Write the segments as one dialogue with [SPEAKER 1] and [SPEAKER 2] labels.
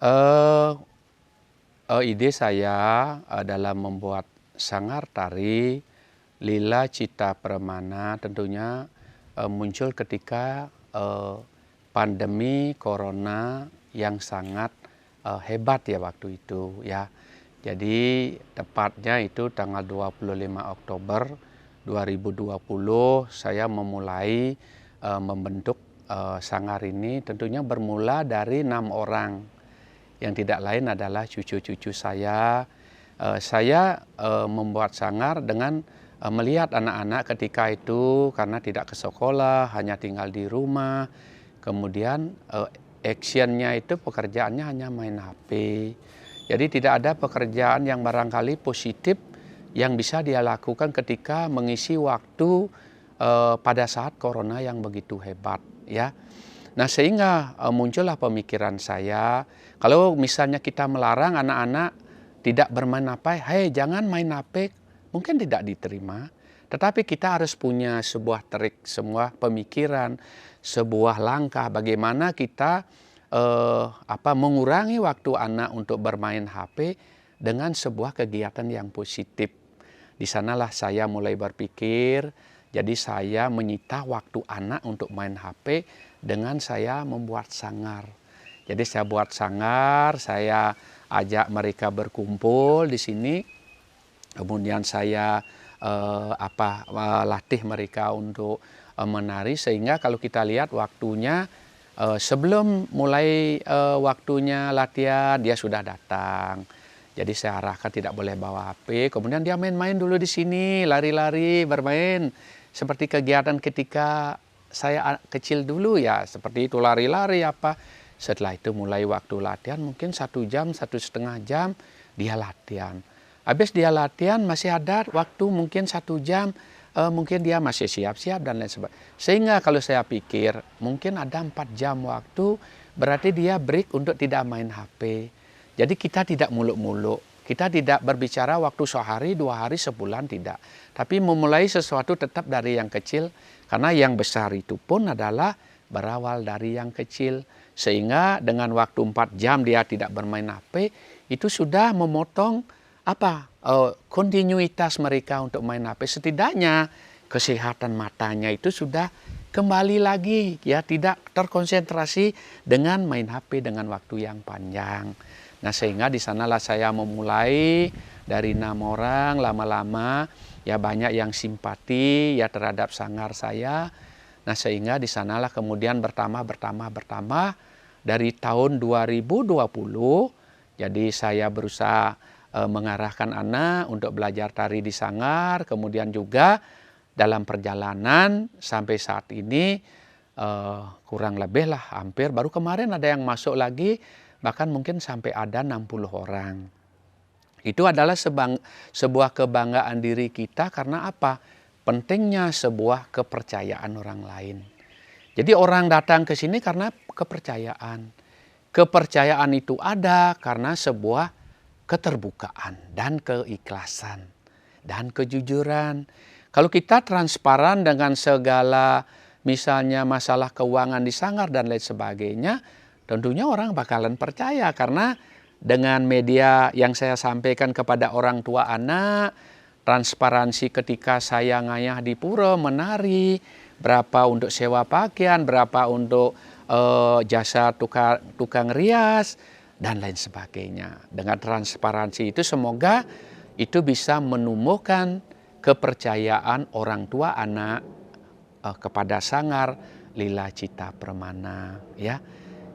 [SPEAKER 1] Eee ide saya, dalam membuat sanggar tari Lila Cita Permana tentunya, muncul ketika, pandemi corona yang sangat, hebat ya waktu itu ya. Jadi tepatnya itu tanggal 25 Oktober 2020 saya memulai, membentuk, sanggar ini tentunya bermula dari 6 orang. Yang tidak lain adalah cucu-cucu saya. Saya membuat sanggar dengan melihat anak-anak ketika itu karena tidak ke sekolah, hanya tinggal di rumah. Kemudian action-nya itu pekerjaannya hanya main HP. Jadi tidak ada pekerjaan yang barangkali positif yang bisa dia lakukan ketika mengisi waktu pada saat corona yang begitu hebat ya. Nah sehingga muncullah pemikiran saya, kalau misalnya kita melarang anak-anak tidak bermain HP, "Hei jangan main HP," mungkin tidak diterima. Tetapi kita harus punya sebuah trik, sebuah pemikiran, sebuah langkah bagaimana kita mengurangi waktu anak untuk bermain HP dengan sebuah kegiatan yang positif. Di sanalah saya mulai berpikir, jadi saya menyita waktu anak untuk main HP dengan saya membuat sanggar. Jadi saya buat sanggar, saya ajak mereka berkumpul di sini, kemudian saya latih mereka untuk menari sehingga kalau kita lihat waktunya sebelum mulai waktunya latihan dia sudah datang. Jadi saya arahkan tidak boleh bawa HP, kemudian dia main-main dulu di sini, lari-lari, bermain. Seperti kegiatan ketika saya kecil dulu ya, seperti itu lari-lari apa. Setelah itu mulai waktu latihan mungkin 1 jam, 1,5 jam dia latihan. Habis dia latihan masih ada waktu mungkin 1 jam, mungkin dia masih siap-siap dan lain sebagainya. Sehingga kalau saya pikir mungkin ada 4 jam waktu, berarti dia break untuk tidak main HP. Jadi kita tidak muluk-muluk, kita tidak berbicara waktu sehari, 2 hari, sebulan, tidak. Tapi memulai sesuatu tetap dari yang kecil, karena yang besar itu pun adalah berawal dari yang kecil. Sehingga dengan waktu 4 jam dia tidak bermain HP, itu sudah memotong kontinuitas mereka untuk main HP. Setidaknya kesehatan matanya itu sudah kembali lagi, ya tidak terkonsentrasi dengan main HP dengan waktu yang panjang. Nah sehingga di sanalah saya memulai dari 6 orang, lama-lama ya banyak yang simpati ya terhadap sanggar saya. Nah sehingga di sanalah kemudian bertambah dari tahun 2020. Jadi saya berusaha mengarahkan anak untuk belajar tari di sanggar, kemudian juga dalam perjalanan sampai saat ini kurang lebih lah hampir baru kemarin ada yang masuk lagi, bahkan mungkin sampai ada 60 orang. Itu adalah sebuah kebanggaan diri kita karena apa? Pentingnya sebuah kepercayaan orang lain. Jadi orang datang ke sini karena kepercayaan. Kepercayaan itu ada karena sebuah keterbukaan dan keikhlasan dan kejujuran. Kalau kita transparan dengan segala misalnya masalah keuangan di sanggar dan lain sebagainya, tentunya orang bakalan percaya karena dengan media yang saya sampaikan kepada orang tua anak, transparansi ketika saya ngayah di pura menari, berapa untuk sewa pakaian, berapa untuk jasa tukang rias, dan lain sebagainya. Dengan transparansi itu semoga itu bisa menumbuhkan kepercayaan orang tua anak kepada sanggar Lila Cita Permana ya.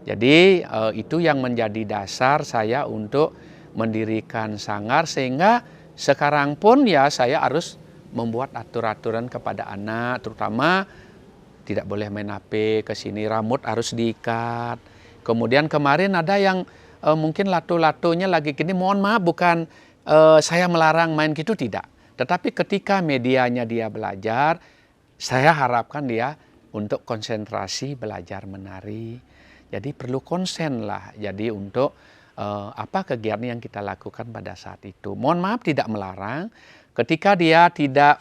[SPEAKER 1] Jadi itu yang menjadi dasar saya untuk mendirikan sanggar sehingga sekarang pun ya saya harus membuat aturan-aturan kepada anak, terutama tidak boleh main HP, ke sini rambut harus diikat. Kemudian kemarin ada yang mungkin lato-latonya lagi gini, mohon maaf bukan saya melarang main gitu, tidak. Tetapi ketika medianya dia belajar, saya harapkan dia untuk konsentrasi belajar menari. Jadi perlu konsen lah, jadi untuk apa kegiatan yang kita lakukan pada saat itu. Mohon maaf tidak melarang, ketika dia tidak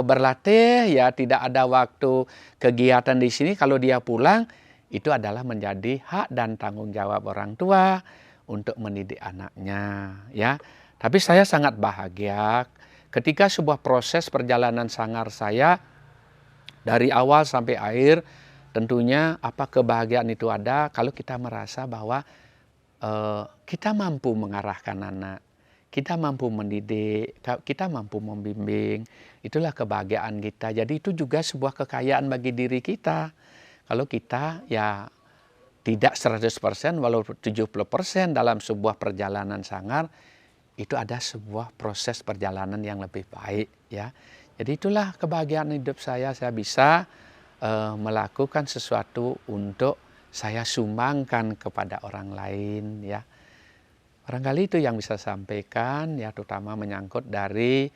[SPEAKER 1] berlatih, ya tidak ada waktu kegiatan di sini, kalau dia pulang, itu adalah menjadi hak dan tanggung jawab orang tua untuk mendidik anaknya, ya. Tapi saya sangat bahagia ketika sebuah proses perjalanan Sanggar saya dari awal sampai akhir, tentunya apa kebahagiaan itu ada kalau kita merasa bahwa kita mampu mengarahkan anak, kita mampu mendidik, kita mampu membimbing. Itulah kebahagiaan kita. Jadi itu juga sebuah kekayaan bagi diri kita. Kalau kita ya tidak 100% walau 70% dalam sebuah perjalanan Sanggar, itu ada sebuah proses perjalanan yang lebih baik, ya. Jadi itulah kebahagiaan hidup saya bisa melakukan sesuatu untuk saya sumbangkan kepada orang lain, ya. Barangkali itu yang bisa sampaikan, ya, terutama menyangkut dari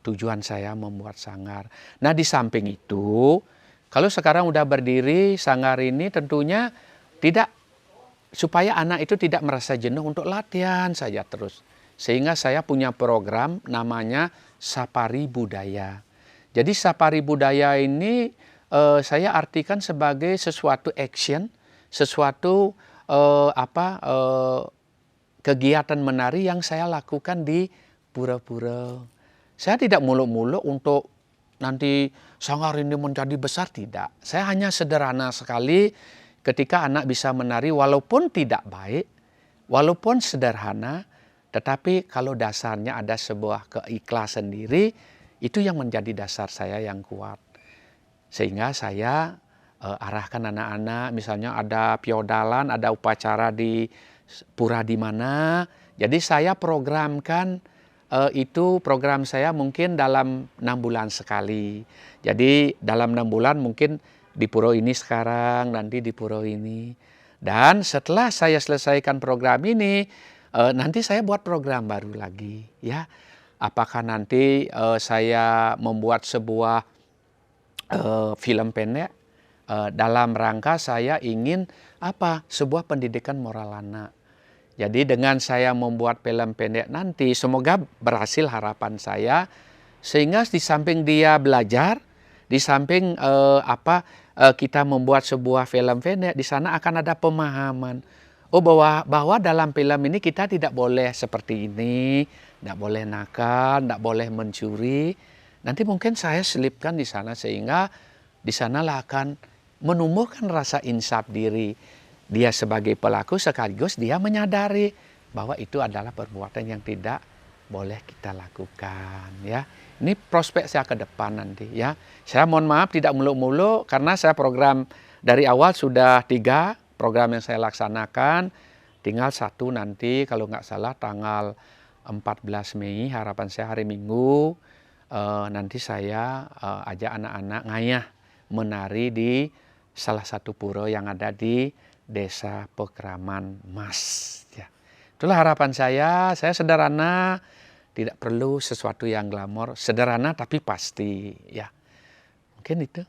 [SPEAKER 1] tujuan saya membuat Sanggar. Nah, di samping itu, kalau sekarang udah berdiri Sanggar ini tentunya tidak, supaya anak itu tidak merasa jenuh untuk latihan saja terus. Sehingga saya punya program namanya Sapari Budaya. Jadi Sapari Budaya ini saya artikan sebagai sesuatu action, sesuatu kegiatan menari yang saya lakukan di pura-pura. Saya tidak muluk-muluk untuk nanti Sanggar ini menjadi besar, tidak. Saya hanya sederhana sekali ketika anak bisa menari walaupun tidak baik, walaupun sederhana, tetapi kalau dasarnya ada sebuah keikhlasan diri, itu yang menjadi dasar saya yang kuat. Sehingga saya arahkan anak-anak, misalnya ada piodalan, ada upacara di pura di mana, jadi saya programkan itu program saya mungkin dalam 6 bulan sekali. Jadi dalam 6 bulan mungkin di pura ini sekarang, nanti di pura ini. Dan setelah saya selesaikan program ini, nanti saya buat program baru lagi, ya. Apakah nanti saya membuat sebuah film pendek dalam rangka saya ingin sebuah pendidikan moral anak. Jadi dengan saya membuat film pendek nanti, semoga berhasil harapan saya, sehingga di samping dia belajar, di samping kita membuat sebuah film pendek, di sana akan ada pemahaman. Bahwa dalam film ini kita tidak boleh seperti ini, tidak boleh nakal, tidak boleh mencuri. Nanti mungkin saya selipkan di sana sehingga di sanalah akan menumbuhkan rasa insaf diri. Dia sebagai pelaku sekaligus dia menyadari bahwa itu adalah perbuatan yang tidak boleh kita lakukan, ya. Ini prospek saya ke depan nanti, ya. Saya mohon maaf tidak muluk-muluk karena saya program dari awal sudah 3 program yang saya laksanakan, tinggal 1 nanti kalau nggak salah tanggal 14 Mei, harapan saya hari Minggu, nanti saya ajak anak-anak ngayah menari di salah satu pura yang ada di Desa Pekraman Mas, ya. Itulah harapan saya sederhana, tidak perlu sesuatu yang glamor, sederhana tapi pasti, ya. Mungkin itu.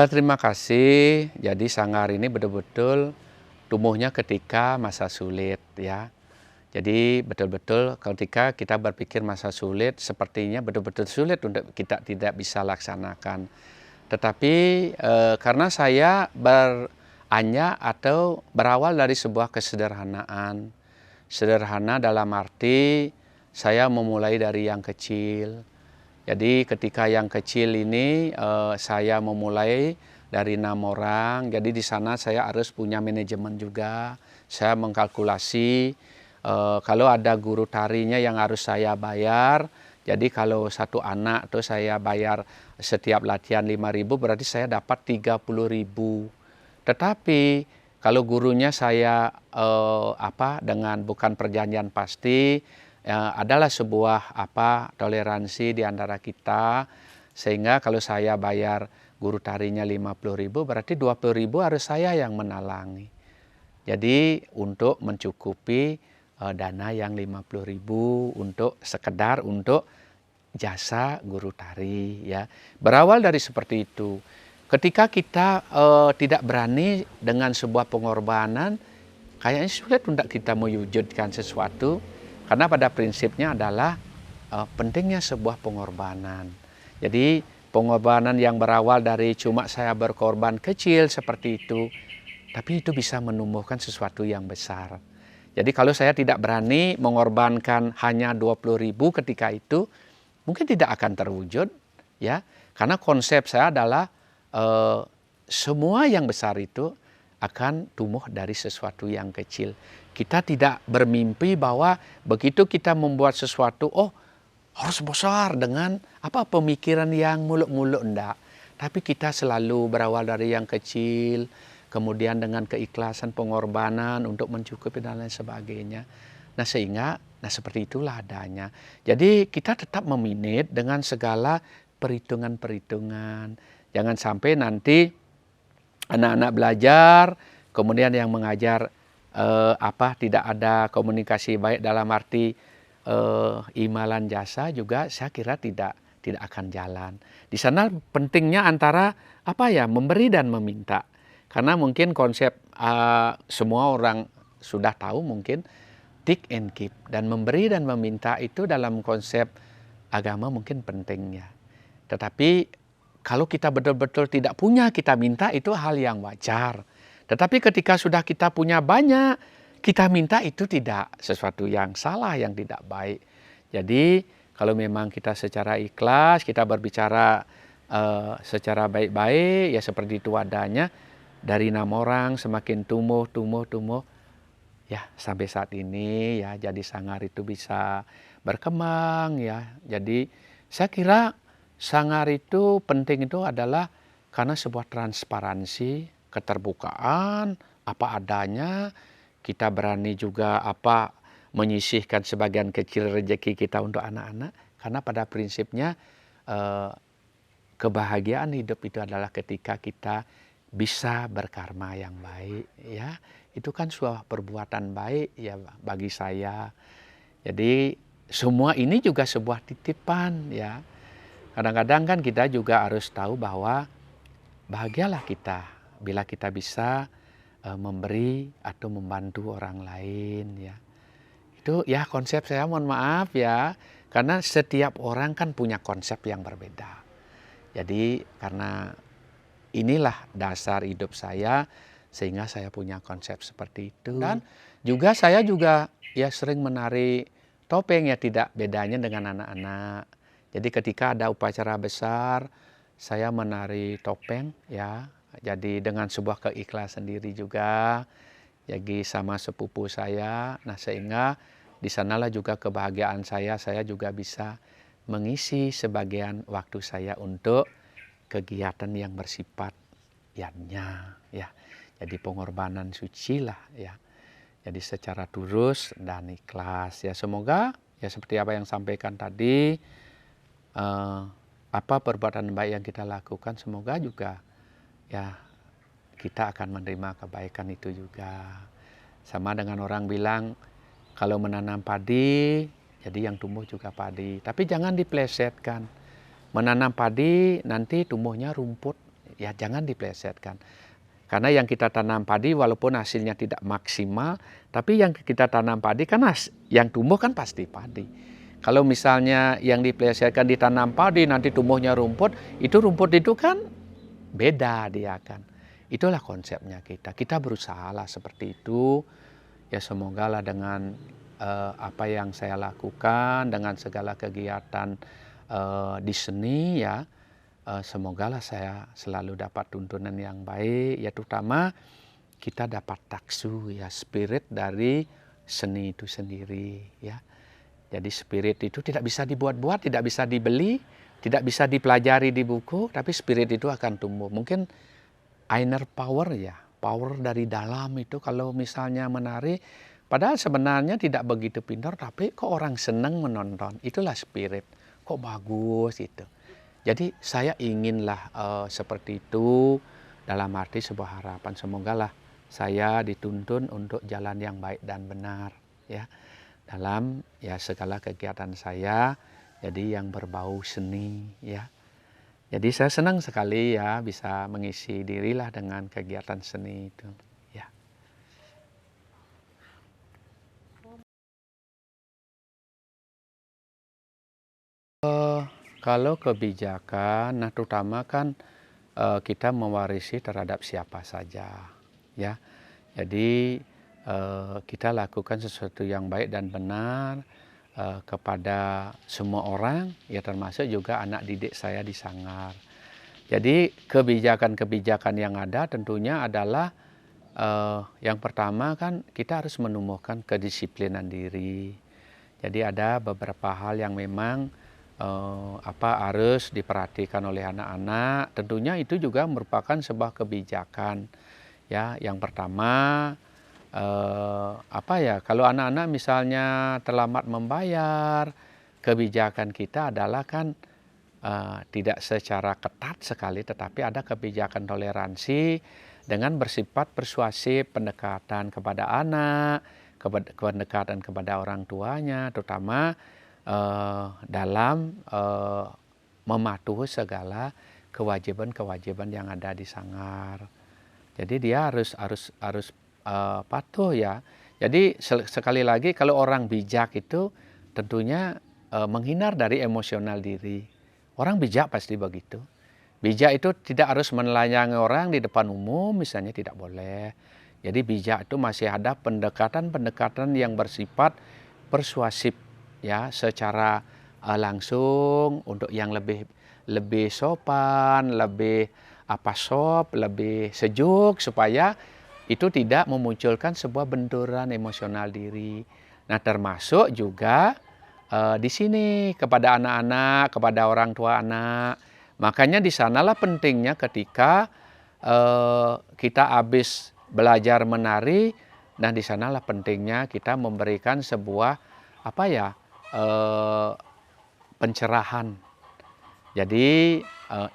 [SPEAKER 1] Terima kasih. Jadi Sanggar ini betul-betul tumbuhnya ketika masa sulit, ya. Jadi betul-betul ketika kita berpikir masa sulit, sepertinya betul-betul sulit untuk kita tidak bisa laksanakan. Tetapi karena saya berawal dari sebuah kesederhanaan. Sederhana dalam arti saya memulai dari yang kecil. Jadi ketika yang kecil ini saya memulai dari 6 orang. Jadi di sana saya harus punya manajemen juga. Saya mengkalkulasi kalau ada guru tarinya yang harus saya bayar. Jadi kalau 1 anak tuh saya bayar setiap latihan 5.000, berarti saya dapat 30.000. Tetapi kalau gurunya saya dengan bukan perjanjian pasti, adalah sebuah toleransi di antara kita, sehingga kalau saya bayar guru tarinya 50.000, berarti 20.000 harus saya yang menalangi. Jadi untuk mencukupi dana yang 50.000 untuk sekedar untuk jasa guru tari, ya. Berawal dari seperti itu. Ketika kita tidak berani dengan sebuah pengorbanan, kayaknya sulit untuk kita mewujudkan sesuatu, karena pada prinsipnya adalah pentingnya sebuah pengorbanan. Jadi pengorbanan yang berawal dari cuma saya berkorban kecil seperti itu, tapi itu bisa menumbuhkan sesuatu yang besar. Jadi kalau saya tidak berani mengorbankan hanya 20.000 ketika itu, mungkin tidak akan terwujud, ya. Karena konsep saya adalah semua yang besar itu akan tumbuh dari sesuatu yang kecil. Kita tidak bermimpi bahwa begitu kita membuat sesuatu, oh harus besar dengan apa pemikiran yang muluk-muluk, enggak. Tapi kita selalu berawal dari yang kecil, kemudian dengan keikhlasan pengorbanan untuk mencukupi dan lain sebagainya. Nah sehingga, nah seperti itulah adanya. Jadi kita tetap meminit dengan segala perhitungan-perhitungan. Jangan sampai nanti anak-anak belajar, kemudian yang mengajar tidak ada komunikasi baik dalam arti imalan jasa juga saya kira tidak akan jalan. Di sana pentingnya antara memberi dan meminta. Karena mungkin konsep semua orang sudah tahu mungkin take and give, dan memberi dan meminta itu dalam konsep agama mungkin pentingnya. Tetapi kalau kita betul-betul tidak punya, kita minta, itu hal yang wajar. Tetapi ketika sudah kita punya banyak, kita minta, itu tidak sesuatu yang salah, yang tidak baik. Jadi kalau memang kita secara ikhlas, kita berbicara secara baik-baik, ya seperti itu adanya, dari 6 orang semakin tumbuh, ya sampai saat ini ya jadi Sanggar itu bisa berkembang ya. Jadi saya kira Sanggar itu penting itu adalah karena sebuah transparansi, keterbukaan, apa adanya, kita berani juga menyisihkan sebagian kecil rezeki kita untuk anak-anak, karena pada prinsipnya kebahagiaan hidup itu adalah ketika kita bisa berkarma yang baik, ya. Itu kan sebuah perbuatan baik ya bagi saya. Jadi semua ini juga sebuah titipan ya. Kadang-kadang kan kita juga harus tahu bahwa bahagialah kita bila kita bisa memberi atau membantu orang lain ya. Itu ya konsep saya, mohon maaf ya, karena setiap orang kan punya konsep yang berbeda. Jadi karena inilah dasar hidup saya sehingga saya punya konsep seperti itu. Dan juga saya juga ya sering menari topeng ya, tidak bedanya dengan anak-anak. Jadi ketika ada upacara besar, saya menari topeng ya. Jadi dengan sebuah keikhlasan sendiri juga, jadi sama sepupu saya. Nah sehingga di sanalah juga kebahagiaan saya juga bisa mengisi sebagian waktu saya untuk kegiatan yang bersifat yatnya ya. Jadi pengorbanan suci lah ya. Jadi secara tulus dan ikhlas ya, semoga ya seperti apa yang sampaikan tadi, apa perbuatan baik yang kita lakukan, semoga juga ya kita akan menerima kebaikan itu juga. Sama dengan orang bilang kalau menanam padi, jadi yang tumbuh juga padi. Tapi jangan diplesetkan. Menanam padi nanti tumbuhnya rumput, ya jangan diplesetkan. Karena yang kita tanam padi walaupun hasilnya tidak maksimal, tapi yang kita tanam padi kan yang tumbuh kan pasti padi. Kalau misalnya yang diplesetkan ditanam padi nanti tumbuhnya rumput, itu rumput itu kan beda dia kan. Itulah konsepnya kita. Kita berusaha lah seperti itu. Ya semoga lah dengan apa yang saya lakukan, dengan segala kegiatan di seni ya, semogalah saya selalu dapat tuntunan yang baik, ya terutama kita dapat taksu ya, spirit dari seni itu sendiri ya. Jadi spirit itu tidak bisa dibuat-buat, tidak bisa dibeli, tidak bisa dipelajari di buku, tapi spirit itu akan tumbuh. Mungkin inner power ya, power dari dalam itu kalau misalnya menari, padahal sebenarnya tidak begitu pintar, tapi kok orang senang menonton, itulah spirit, kok bagus itu. Jadi saya inginlah seperti itu, dalam arti sebuah harapan, semogalah saya dituntun untuk jalan yang baik dan benar ya dalam ya segala kegiatan saya, jadi yang berbau seni ya. Jadi saya senang sekali ya bisa mengisi dirilah dengan kegiatan seni itu ya. Kalau kebijakan, nah terutama kan kita mewarisi terhadap siapa saja, ya. Jadi kita lakukan sesuatu yang baik dan benar kepada semua orang, ya termasuk juga anak didik saya di Sanggar. Jadi kebijakan-kebijakan yang ada tentunya adalah yang pertama kan kita harus menumbuhkan kedisiplinan diri. Jadi ada beberapa hal yang memang harus diperhatikan oleh anak-anak. Tentunya itu juga merupakan sebuah kebijakan. Ya, yang pertama kalau anak-anak misalnya terlambat membayar, kebijakan kita adalah kan tidak secara ketat sekali, tetapi ada kebijakan toleransi dengan bersifat persuasif, pendekatan kepada anak, pendekatan kepada orang tuanya, terutama dalam mematuhi segala kewajiban-kewajiban yang ada di Sanggar. Jadi dia harus patuh ya. Jadi sekali lagi kalau orang bijak itu tentunya menghindar dari emosional diri. Orang bijak pasti begitu. Bijak itu tidak harus menelanjangi orang di depan umum, misalnya tidak boleh. Jadi bijak itu masih ada pendekatan-pendekatan yang bersifat persuasif ya, secara langsung untuk yang lebih sopan, lebih lebih sejuk supaya itu tidak memunculkan sebuah benturan emosional diri. Nah, termasuk juga di sini kepada anak-anak, kepada orang tua anak. Makanya di sanalah pentingnya ketika kita habis belajar menari, nah di sanalah pentingnya kita memberikan sebuah pencerahan. Jadi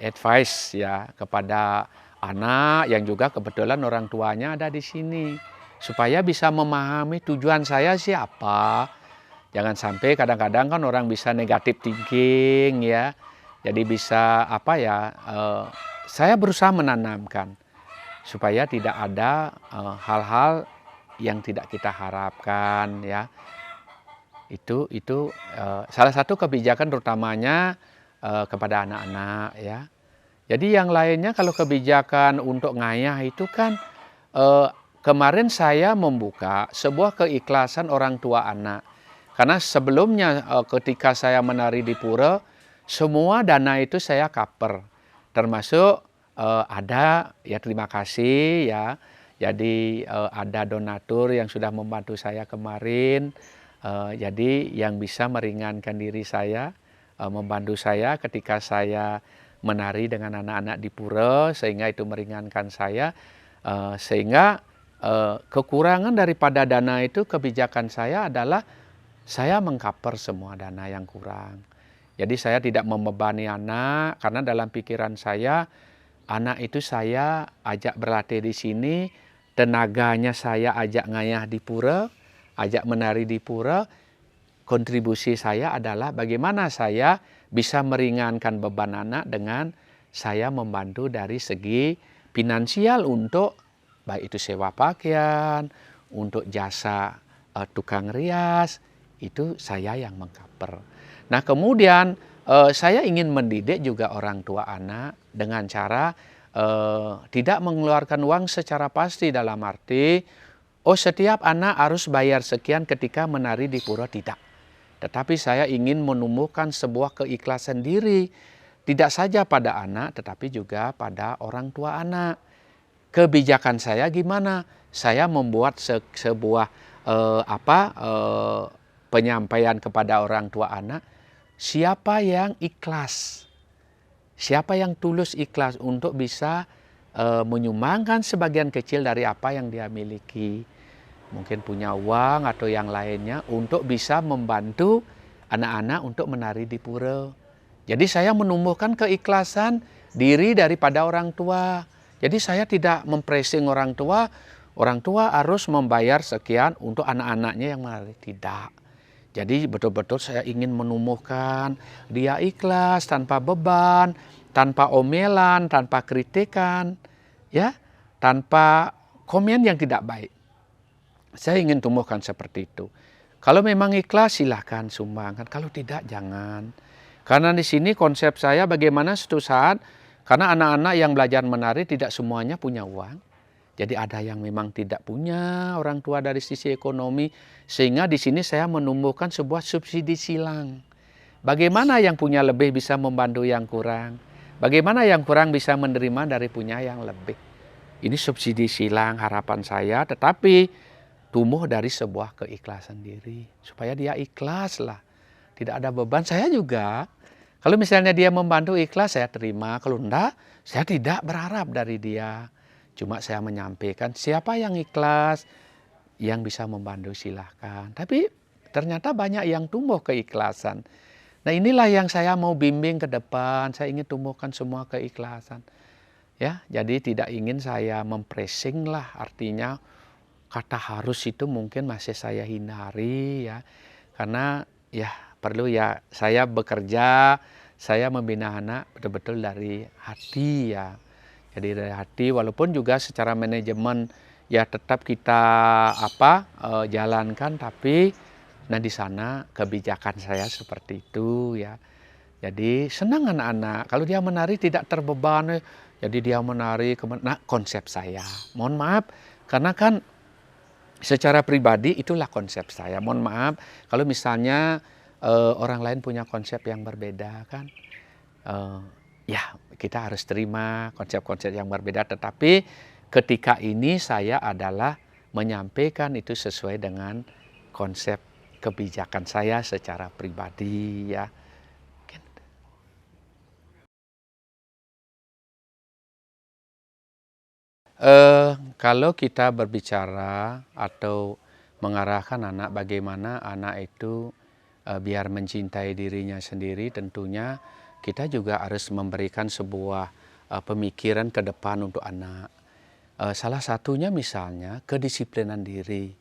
[SPEAKER 1] advice ya kepada anak yang juga kebetulan orang tuanya ada di sini supaya bisa memahami tujuan saya siapa. Jangan sampai kadang-kadang kan orang bisa negatif thinking ya. Jadi bisa saya berusaha menanamkan supaya tidak ada hal-hal yang tidak kita harapkan ya. Itu salah satu kebijakan terutamanya kepada anak-anak ya. Jadi yang lainnya kalau kebijakan untuk ngayah itu kan kemarin saya membuka sebuah keikhlasan orang tua anak. Karena sebelumnya ketika saya menari di pura, semua dana itu saya cover. Termasuk ada ya terima kasih ya. Jadi ada donatur yang sudah membantu saya kemarin. Jadi yang bisa meringankan diri saya, membantu saya ketika saya menari dengan anak-anak di pura, sehingga itu meringankan saya, sehingga kekurangan daripada dana itu kebijakan saya adalah saya mengcover semua dana yang kurang. Jadi saya tidak membebani anak, karena dalam pikiran saya, anak itu saya ajak berlatih di sini, tenaganya saya ajak ngayah di pura, ajak menari di pura. Kontribusi saya adalah bagaimana saya bisa meringankan beban anak dengan saya membantu dari segi finansial untuk baik itu sewa pakaian, untuk jasa tukang rias, itu saya yang mengcover. Nah kemudian saya ingin mendidik juga orang tua anak dengan cara tidak mengeluarkan uang secara pasti, dalam arti setiap anak harus bayar sekian ketika menari di pura, tidak. Tetapi saya ingin menumbuhkan sebuah keikhlasan diri, tidak saja pada anak tetapi juga pada orang tua anak. Kebijakan saya gimana? Saya membuat sebuah penyampaian kepada orang tua anak, siapa yang ikhlas, siapa yang tulus ikhlas untuk bisa menyumbangkan sebagian kecil dari apa yang dia miliki, mungkin punya uang atau yang lainnya, untuk bisa membantu anak-anak untuk menari di pura. Jadi saya menumbuhkan keikhlasan diri daripada orang tua. Jadi saya tidak mempressing orang tua harus membayar sekian untuk anak-anaknya yang menari, tidak. Jadi betul-betul saya ingin menumbuhkan dia ikhlas, tanpa beban, tanpa omelan, tanpa kritikan, ya, tanpa komen yang tidak baik. Saya ingin tumbuhkan seperti itu. Kalau memang ikhlas silahkan sumbangkan, kalau tidak jangan. Karena di sini konsep saya bagaimana suatu saat, karena anak-anak yang belajar menari tidak semuanya punya uang. Jadi ada yang memang tidak punya orang tua dari sisi ekonomi, sehingga di sini saya menumbuhkan sebuah subsidi silang. Bagaimana yang punya lebih bisa membantu yang kurang? Bagaimana yang kurang bisa menerima dari punya yang lebih? Ini subsidi silang harapan saya, tetapi tumbuh dari sebuah keikhlasan diri. Supaya dia ikhlas lah. Tidak ada beban. Saya juga, kalau misalnya dia membantu ikhlas, saya terima. Kalau enggak, saya tidak berharap dari dia. Cuma saya menyampaikan siapa yang ikhlas, yang bisa membantu silahkan. Tapi ternyata banyak yang tumbuh keikhlasan. Nah inilah yang saya mau bimbing ke depan. Saya ingin tumbuhkan semua keikhlasan. Ya, jadi tidak ingin saya mempressing lah, artinya kata harus itu mungkin masih saya hindari ya. Karena ya perlu ya saya bekerja, saya membina anak betul-betul dari hati ya. Jadi dari hati, walaupun juga secara manajemen ya tetap kita jalankan, tapi nah di sana kebijakan saya seperti itu ya. Jadi senang anak-anak kalau dia menari tidak terbebani. Jadi dia menari nah konsep saya. Mohon maaf karena kan secara pribadi itulah konsep saya. Mohon maaf kalau misalnya orang lain punya konsep yang berbeda kan. Ya kita harus terima konsep-konsep yang berbeda, tetapi ketika ini saya adalah menyampaikan itu sesuai dengan konsep kebijakan saya secara pribadi ya. Kalau kita berbicara atau mengarahkan anak bagaimana anak itu biar mencintai dirinya sendiri, tentunya kita juga harus memberikan sebuah pemikiran ke depan untuk anak. Salah satunya misalnya kedisiplinan diri.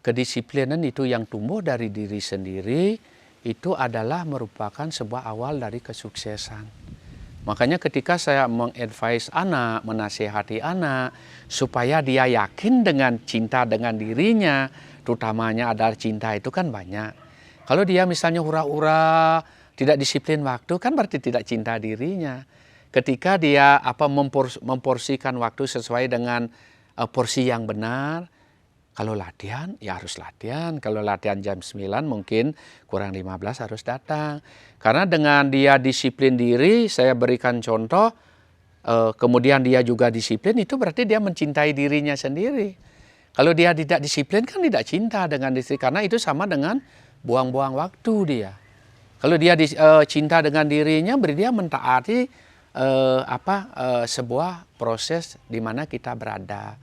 [SPEAKER 1] Kedisiplinan itu yang tumbuh dari diri sendiri, itu adalah merupakan sebuah awal dari kesuksesan. Makanya ketika saya mengadvise anak, menasihati anak, supaya dia yakin dengan cinta dengan dirinya, terutamanya adalah cinta itu kan banyak. Kalau dia misalnya hura-hura, tidak disiplin waktu, kan berarti tidak cinta dirinya. Ketika dia memporsikan waktu sesuai dengan porsi yang benar, kalau latihan, ya harus latihan. Kalau latihan jam 9 mungkin kurang 15 harus datang. Karena dengan dia disiplin diri, saya berikan contoh, kemudian dia juga disiplin, itu berarti dia mencintai dirinya sendiri. Kalau dia tidak disiplin kan tidak cinta dengan diri, karena itu sama dengan buang-buang waktu dia. Kalau dia cinta dengan dirinya, berarti dia mentaati sebuah proses di mana kita berada.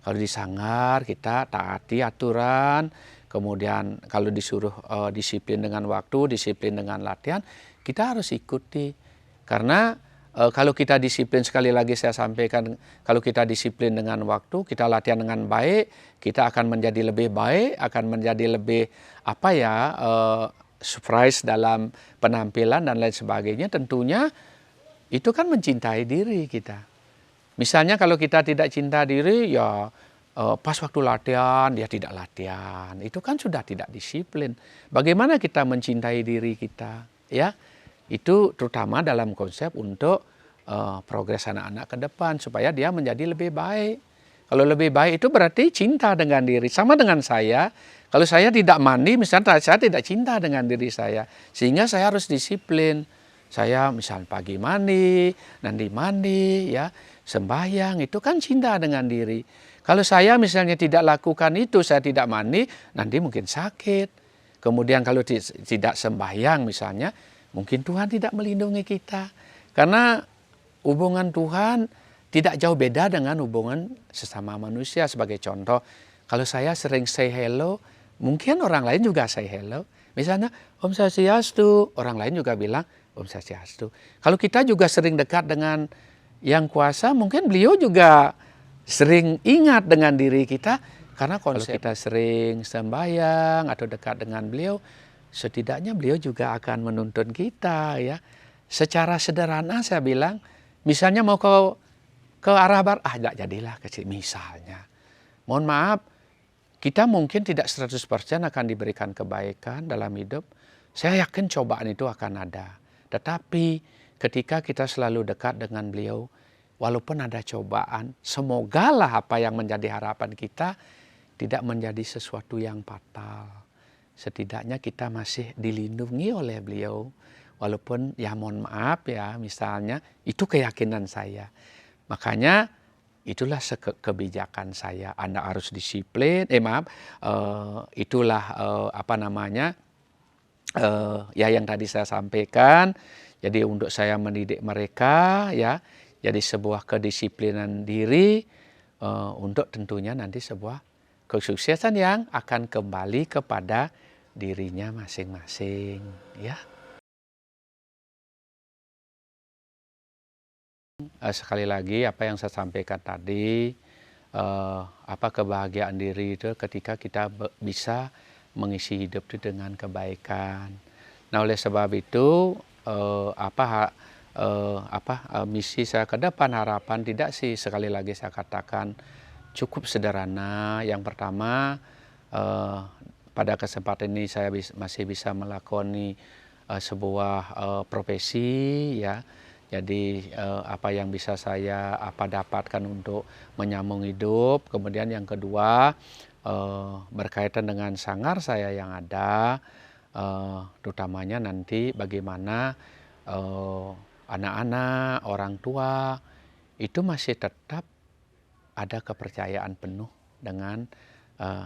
[SPEAKER 1] Kalau di sanggar kita taati aturan, kemudian kalau disuruh disiplin dengan waktu, disiplin dengan latihan, kita harus ikuti. Karena kalau kita disiplin, sekali lagi saya sampaikan, kalau kita disiplin dengan waktu, kita latihan dengan baik, kita akan menjadi lebih baik, akan menjadi lebih surprise dalam penampilan dan lain sebagainya. Tentunya itu kan mencintai diri kita. Misalnya kalau kita tidak cinta diri, ya pas waktu latihan dia tidak latihan, itu kan sudah tidak disiplin. Bagaimana kita mencintai diri kita, ya? Itu terutama dalam konsep untuk progres anak-anak ke depan supaya dia menjadi lebih baik. Kalau lebih baik itu berarti cinta dengan diri. Sama dengan saya, kalau saya tidak mandi, misalnya saya tidak cinta dengan diri saya, sehingga saya harus disiplin. Saya misal pagi mandi, nanti mandi, ya sembahyang, itu kan cinta dengan diri. Kalau saya misalnya tidak lakukan itu, saya tidak mandi, nanti mungkin sakit. Kemudian kalau tidak sembahyang misalnya, mungkin Tuhan tidak melindungi kita. Karena hubungan Tuhan tidak jauh beda dengan hubungan sesama manusia. Sebagai contoh, kalau saya sering say hello, mungkin orang lain juga say hello. Misalnya, Om Swastiastu, orang lain juga bilang, Om Swastiastu. Kalau kita juga sering dekat dengan yang kuasa, mungkin beliau juga sering ingat dengan diri kita. Karena kalau kita sering sembahyang atau dekat dengan beliau, setidaknya beliau juga akan menuntun kita ya. Secara sederhana saya bilang, misalnya mau ke arah barat, tidak jadilah ke sini misalnya. Mohon maaf, kita mungkin tidak 100% akan diberikan kebaikan dalam hidup. Saya yakin cobaan itu akan ada. Tetapi ketika kita selalu dekat dengan beliau, walaupun ada cobaan, semogalah apa yang menjadi harapan kita tidak menjadi sesuatu yang fatal. Setidaknya kita masih dilindungi oleh beliau. Walaupun ya mohon maaf ya, misalnya itu keyakinan saya. Makanya itulah kebijakan saya. Anda harus disiplin, itulah ya yang tadi saya sampaikan. Jadi untuk saya mendidik mereka ya, jadi sebuah kedisiplinan diri untuk tentunya nanti sebuah kesuksesan yang akan kembali kepada dirinya masing-masing ya. Sekali lagi apa yang saya sampaikan tadi, kebahagiaan diri itu ketika kita bisa mengisi hidup itu dengan kebaikan. Nah oleh sebab itu misi saya ke depan, harapan tidak sih, sekali lagi saya katakan cukup sederhana. Yang pertama, pada kesempatan ini saya masih bisa melakoni sebuah profesi ya. Jadi apa yang bisa saya dapatkan untuk menyambung hidup. Kemudian yang kedua, berkaitan dengan sanggar saya yang ada, terutamanya nanti bagaimana anak-anak, orang tua itu masih tetap ada kepercayaan penuh dengan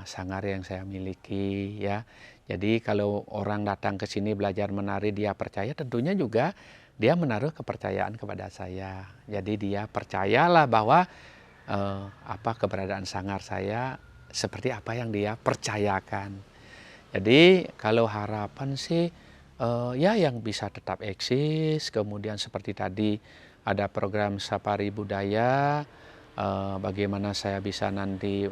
[SPEAKER 1] sanggar yang saya miliki ya. Jadi kalau orang datang ke sini belajar menari, dia percaya, tentunya juga dia menaruh kepercayaan kepada saya. Jadi dia percayalah bahwa keberadaan sanggar saya seperti apa yang dia percayakan. Jadi kalau harapan sih ya yang bisa tetap eksis, kemudian seperti tadi ada program Safari Budaya, bagaimana saya bisa nanti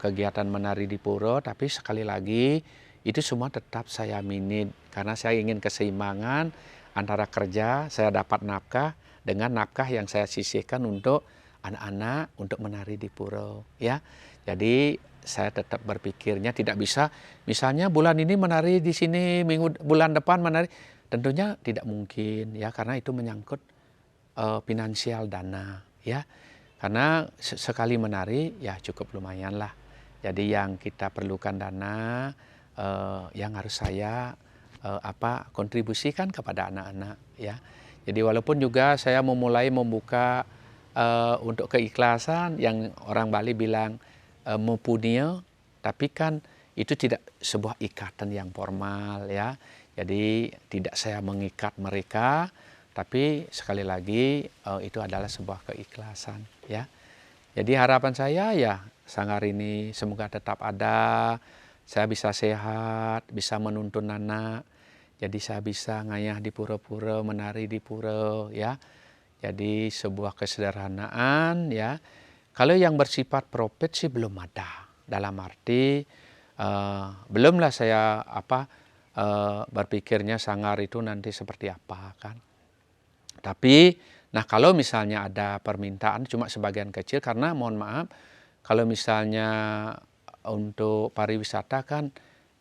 [SPEAKER 1] kegiatan menari di pura, tapi sekali lagi itu semua tetap saya minit karena saya ingin keseimbangan antara kerja, saya dapat nafkah dengan nafkah yang saya sisihkan untuk anak-anak, untuk menari di pura ya. Jadi saya tetap berpikirnya tidak bisa misalnya bulan ini menari di sini, bulan depan menari, tentunya tidak mungkin ya, karena itu menyangkut finansial dana ya. Karena sekali menari ya cukup lumayan lah. Jadi yang kita perlukan dana yang harus saya kontribusikan kepada anak-anak ya. Jadi walaupun juga saya memulai membuka untuk keikhlasan yang orang Bali bilang mempunyai, tapi kan itu tidak sebuah ikatan yang formal ya. Jadi tidak saya mengikat mereka, tapi sekali lagi itu adalah sebuah keikhlasan ya. Jadi harapan saya ya sanggar ini semoga tetap ada, saya bisa sehat, bisa menuntun anak, jadi saya bisa ngayah di pura-pura, menari di pura ya. Jadi sebuah kesederhanaan ya. Kalau yang bersifat profit sih belum ada, dalam arti belumlah saya berpikirnya sanggar itu nanti seperti apa kan. Tapi nah kalau misalnya ada permintaan cuma sebagian kecil, karena mohon maaf kalau misalnya untuk pariwisata kan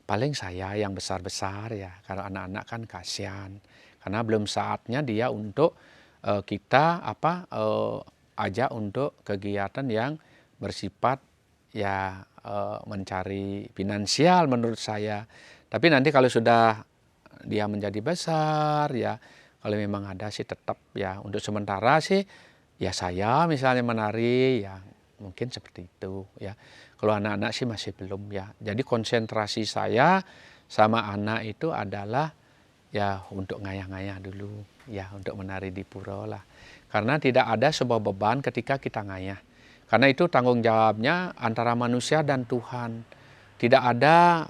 [SPEAKER 1] paling saya yang besar-besar ya, kalau anak-anak kan kasihan karena belum saatnya dia untuk kita ajak untuk kegiatan yang bersifat ya mencari finansial menurut saya. Tapi nanti kalau sudah dia menjadi besar ya, kalau memang ada sih tetap ya, untuk sementara sih ya saya misalnya menari ya mungkin seperti itu ya. Kalau anak-anak sih masih belum ya. Jadi konsentrasi saya sama anak itu adalah ya untuk ngayah-ngayah dulu ya, untuk menari di pura lah. Karena tidak ada sebuah beban ketika kita ngayah. Karena itu tanggung jawabnya antara manusia dan Tuhan. Tidak ada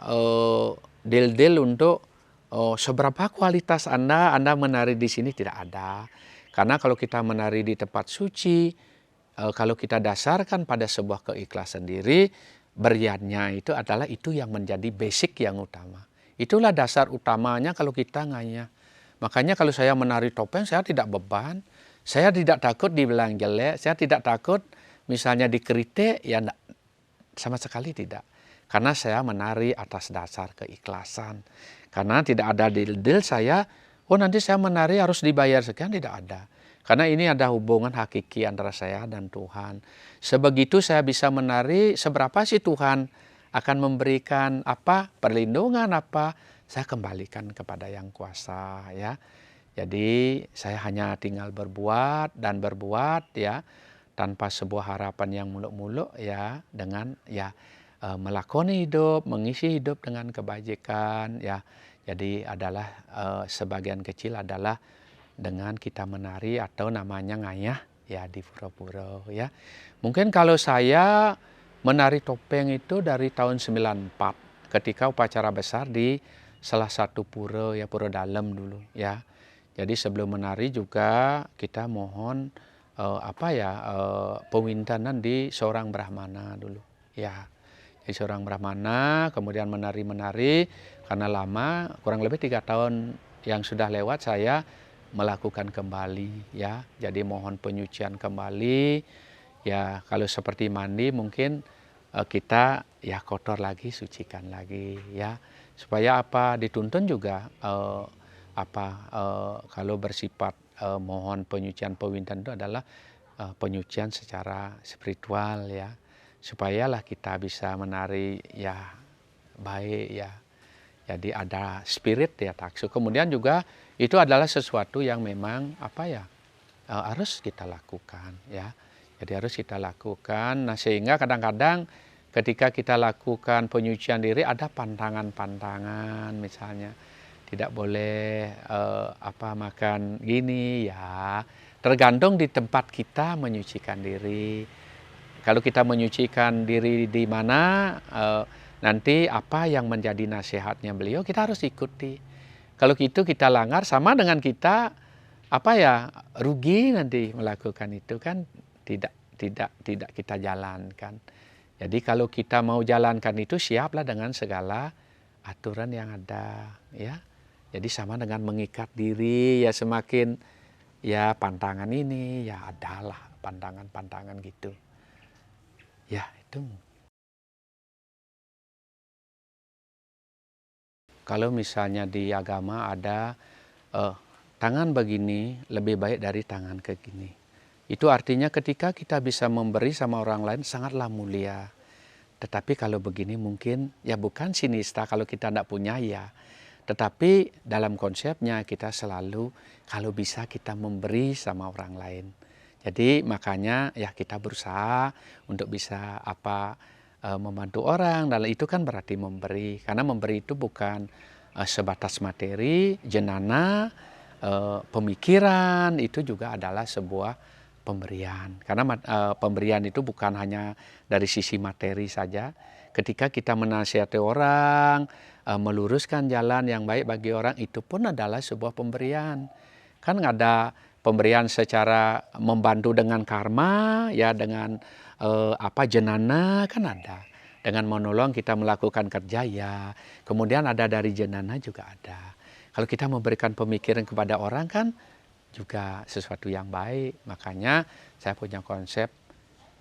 [SPEAKER 1] deal-deal untuk seberapa kualitas Anda menari di sini, tidak ada. Karena kalau kita menari di tempat suci, kalau kita dasarkan pada sebuah keikhlasan diri, beriannya itu adalah itu yang menjadi basic yang utama. Itulah dasar utamanya kalau kita ngayah. Makanya kalau saya menari topeng, saya tidak beban, saya tidak takut dibilang jelek, saya tidak takut misalnya dikritik, ya enggak, sama sekali tidak. Karena saya menari atas dasar keikhlasan. Karena tidak ada deal-deal saya oh nanti saya menari harus dibayar sekian, tidak ada. Karena ini ada hubungan hakiki antara saya dan Tuhan. Sebegitu saya bisa menari, seberapa sih Tuhan akan memberikan apa, perlindungan apa, saya kembalikan kepada Yang Kuasa ya. Jadi saya hanya tinggal berbuat dan berbuat ya, tanpa sebuah harapan yang muluk-muluk ya, dengan ya melakoni hidup, mengisi hidup dengan kebajikan ya. Jadi adalah sebagian kecil adalah dengan kita menari atau namanya ngayah ya di pura-pura ya. Mungkin kalau saya menari topeng itu dari tahun 94 ketika upacara besar di salah satu pura ya, pura dalam dulu ya. Jadi sebelum menari juga kita mohon pewintanan di seorang brahmana dulu ya. Di seorang brahmana kemudian menari-menari karena lama kurang lebih 3 tahun yang sudah lewat saya melakukan kembali ya. Jadi mohon penyucian kembali ya, kalau seperti mandi mungkin kita ya kotor lagi, sucikan lagi ya. Supaya apa, dituntun juga kalau bersifat mohon penyucian pewintan itu adalah penyucian secara spiritual ya. Supayalah kita bisa menari ya baik ya. Jadi ada spirit ya taksu. Kemudian juga itu adalah sesuatu yang memang harus kita lakukan ya. Jadi harus kita lakukan. Nah sehingga kadang-kadang ketika kita lakukan penyucian diri ada pantangan-pantangan misalnya. Tidak boleh makan gini ya. Tergantung di tempat kita menyucikan diri. Kalau kita menyucikan diri di mana, nanti apa yang menjadi nasihatnya beliau kita harus ikuti. Kalau itu kita langgar sama dengan kita rugi nanti melakukan itu kan tidak kita jalankan. Jadi kalau kita mau jalankan itu siaplah dengan segala aturan yang ada ya. Jadi sama dengan mengikat diri ya, semakin ya pantangan ini ya adalah pantangan-pantangan gitu. Ya itu. Kalau misalnya di agama ada tangan begini lebih baik dari tangan ke gini. Itu artinya ketika kita bisa memberi sama orang lain sangatlah mulia. Tetapi kalau begini mungkin ya bukan sinista kalau kita tidak punya ya. Tetapi dalam konsepnya kita selalu kalau bisa kita memberi sama orang lain. Jadi makanya ya kita berusaha untuk bisa membantu orang, dan itu kan berarti memberi. Karena memberi itu bukan sebatas materi, jenana, pemikiran, itu juga adalah sebuah pemberian. Karena pemberian itu bukan hanya dari sisi materi saja. Ketika kita menasihati orang, meluruskan jalan yang baik bagi orang, itu pun adalah sebuah pemberian. Kan nggak ada pemberian secara membantu dengan karma, ya dengan jenana kan ada. Dengan menolong kita melakukan kerja ya. Kemudian ada dari jenana juga ada. Kalau kita memberikan pemikiran kepada orang kan juga sesuatu yang baik. Makanya saya punya konsep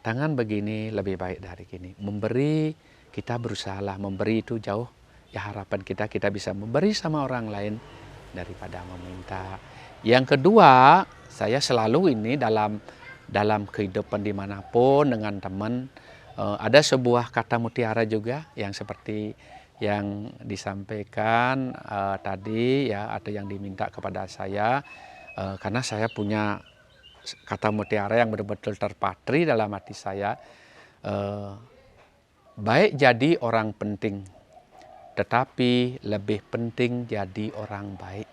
[SPEAKER 1] tangan begini lebih baik dari gini. Memberi, kita berusahalah memberi itu jauh. Ya harapan kita bisa memberi sama orang lain daripada meminta. Yang kedua, saya selalu ini dalam kehidupan dimanapun dengan teman, ada sebuah kata mutiara juga yang seperti yang disampaikan tadi ya, atau yang diminta kepada saya, karena saya punya kata mutiara yang betul-betul terpatri dalam hati saya. Baik jadi orang penting, tetapi lebih penting jadi orang baik.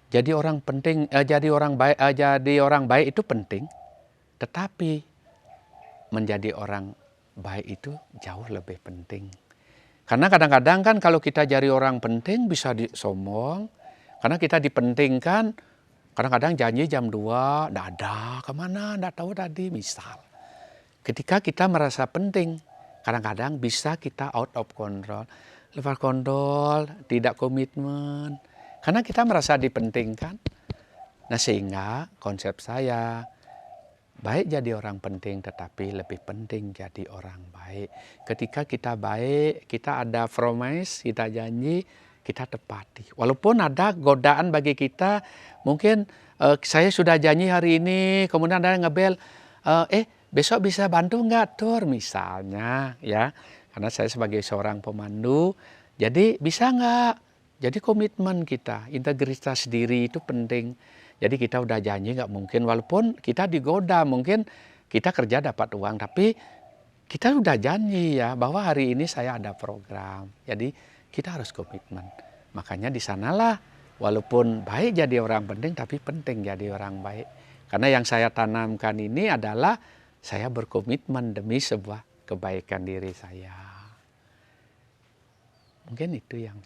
[SPEAKER 1] Jadi orang penting, jadi orang baik itu penting, tetapi menjadi orang baik itu jauh lebih penting. Karena kadang-kadang kan kalau kita jadi orang penting bisa sombong, karena kita dipentingkan, kadang-kadang janji jam 2, nggak ada, kemana, nggak tahu tadi, misal. Ketika kita merasa penting, kadang-kadang bisa kita out of control, lepas kontrol, tidak komitmen, karena kita merasa dipentingkan. Nah sehingga konsep saya, baik jadi orang penting tetapi lebih penting jadi orang baik. Ketika kita baik, kita ada promise, kita janji, kita tepati. Walaupun ada godaan bagi kita, mungkin saya sudah janji hari ini, kemudian ada yang ngebel, besok bisa bantu nggak Tur misalnya ya, karena saya sebagai seorang pemandu, jadi bisa nggak? Jadi komitmen kita, integritas diri itu penting. Jadi kita udah janji nggak mungkin, walaupun kita digoda, mungkin kita kerja dapat uang, tapi kita udah janji ya bahwa hari ini saya ada program. Jadi kita harus komitmen. Makanya di sanalah walaupun baik jadi orang penting, tapi penting jadi orang baik. Karena yang saya tanamkan ini adalah saya berkomitmen demi sebuah kebaikan diri saya. Mungkin itu yang